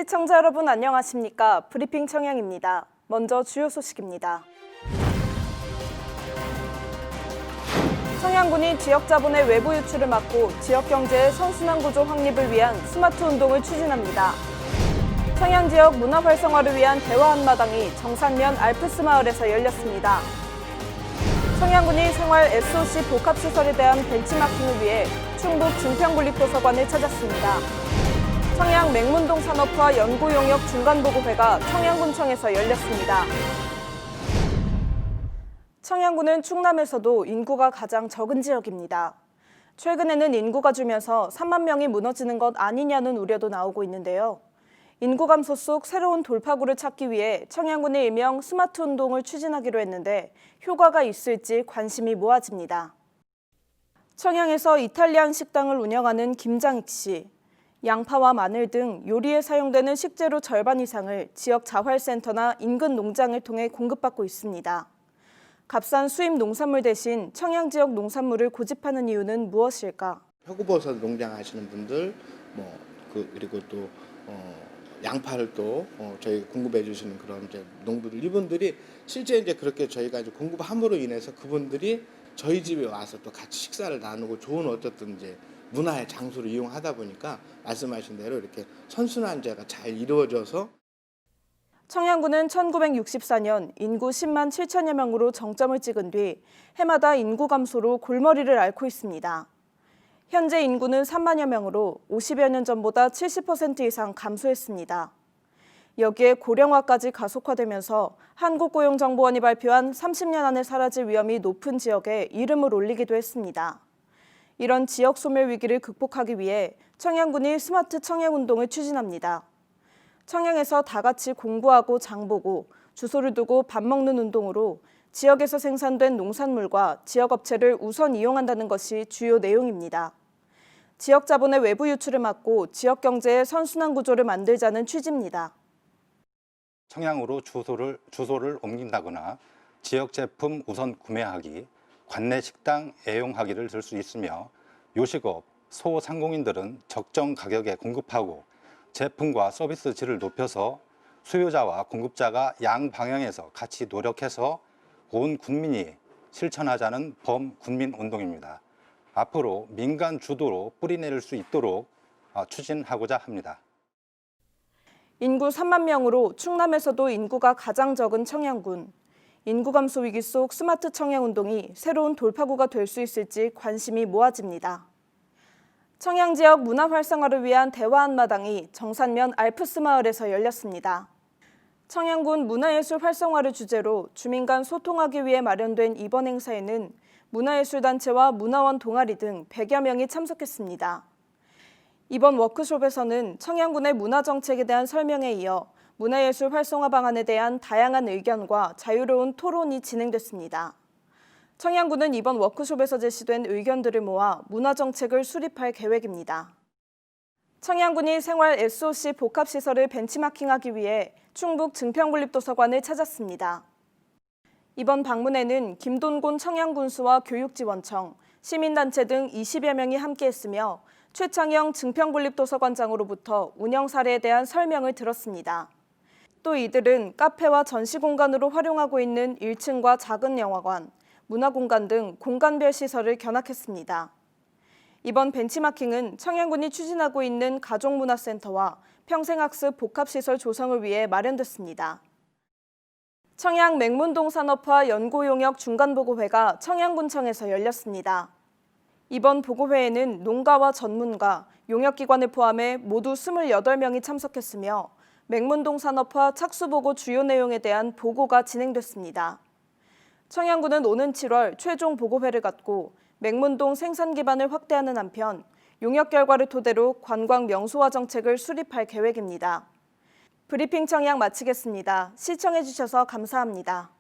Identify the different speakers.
Speaker 1: 시청자 여러분 안녕하십니까? 브리핑 청양입니다. 먼저 주요 소식입니다. 청양군이 지역 자본의 외부 유출을 막고 지역 경제의 선순환 구조 확립을 위한 스마트 운동을 추진합니다. 청양 지역 문화 활성화를 위한 대화 한마당이 정산면 알프스 마을에서 열렸습니다. 청양군이 생활 SOC 복합시설에 대한 벤치마킹을 위해 충북 증평군립도서관을 찾았습니다. 청양 맹문동 산업화 연구용역 중간보고회가 청양군청에서 열렸습니다. 청양군은 충남에서도 인구가 가장 적은 지역입니다. 최근에는 인구가 줄면서 3만 명이 무너지는 것 아니냐는 우려도 나오고 있는데요. 인구 감소 속 새로운 돌파구를 찾기 위해 청양군이 일명 스마트 운동을 추진하기로 했는데 효과가 있을지 관심이 모아집니다. 청양에서 이탈리안 식당을 운영하는 김장익 씨. 양파와 마늘 등 요리에 사용되는 식재료 절반 이상을 지역 자활센터나 인근 농장을 통해 공급받고 있습니다. 값싼 수입 농산물 대신 청양 지역 농산물을 고집하는 이유는 무엇일까?
Speaker 2: 표고버섯 농장 하시는 분들, 그리고 또 양파를 또 저희 공급해 주시는 그런 이제 농부들, 이분들이 실제 이제 그렇게 저희가 이제 공급함으로 인해서 그분들이 저희 집에 와서 또 같이 식사를 나누고 좋은 어쨌든 이제 문화의 장소를 이용하다 보니까 말씀하신 대로 이렇게 선순환제가 잘 이루어져서.
Speaker 1: 청양군은 1964년 인구 10만 7천여 명으로 정점을 찍은 뒤 해마다 인구 감소로 골머리를 앓고 있습니다. 현재 인구는 3만여 명으로 50여 년 전보다 70% 이상 감소했습니다. 여기에 고령화까지 가속화되면서 한국고용정보원이 발표한 30년 안에 사라질 위험이 높은 지역에 이름을 올리기도 했습니다. 이런 지역 소멸 위기를 극복하기 위해 청양군이 스마트 청양운동을 추진합니다. 청양에서 다 같이 공부하고 장보고 주소를 두고 밥 먹는 운동으로 지역에서 생산된 농산물과 지역업체를 우선 이용한다는 것이 주요 내용입니다. 지역 자본의 외부 유출을 막고 지역 경제의 선순환 구조를 만들자는 취지입니다.
Speaker 3: 청양으로 주소를 옮긴다거나 지역 제품 우선 구매하기, 관내 식당 애용하기를 들 수 있으며 요식업, 소상공인들은 적정 가격에 공급하고 제품과 서비스 질을 높여서 수요자와 공급자가 양방향에서 같이 노력해서 온 국민이 실천하자는 범국민 운동입니다. 앞으로 민간 주도로 뿌리내릴 수 있도록 추진하고자 합니다.
Speaker 1: 인구 3만 명으로 충남에서도 인구가 가장 적은 청양군. 인구 감소 위기 속 스마트 청양운동이 새로운 돌파구가 될 수 있을지 관심이 모아집니다. 청양 지역 문화 활성화를 위한 대화 한마당이 정산면 알프스 마을에서 열렸습니다. 청양군 문화예술 활성화를 주제로 주민 간 소통하기 위해 마련된 이번 행사에는 문화예술단체와 문화원 동아리 등 100여 명이 참석했습니다. 이번 워크숍에서는 청양군의 문화정책에 대한 설명에 이어 문화예술 활성화 방안에 대한 다양한 의견과 자유로운 토론이 진행됐습니다. 청양군은 이번 워크숍에서 제시된 의견들을 모아 문화정책을 수립할 계획입니다. 청양군이 생활 SOC 복합시설을 벤치마킹하기 위해 충북 증평군립도서관을 찾았습니다. 이번 방문에는 김돈곤 청양군수와 교육지원청, 시민단체 등 20여 명이 함께했으며 최창영 증평군립도서관장으로부터 운영 사례에 대한 설명을 들었습니다. 또 이들은 카페와 전시공간으로 활용하고 있는 1층과 작은 영화관, 문화공간 등 공간별 시설을 견학했습니다. 이번 벤치마킹은 청양군이 추진하고 있는 가족문화센터와 평생학습 복합시설 조성을 위해 마련됐습니다. 청양 맹문동 산업화 연구용역 중간보고회가 청양군청에서 열렸습니다. 이번 보고회에는 농가와 전문가, 용역기관을 포함해 모두 28명이 참석했으며 맹문동 산업화 착수보고 주요 내용에 대한 보고가 진행됐습니다. 청양군은 오는 7월 최종 보고회를 갖고 맹문동 생산 기반을 확대하는 한편 용역 결과를 토대로 관광 명소화 정책을 수립할 계획입니다. 브리핑 청양 마치겠습니다. 시청해주셔서 감사합니다.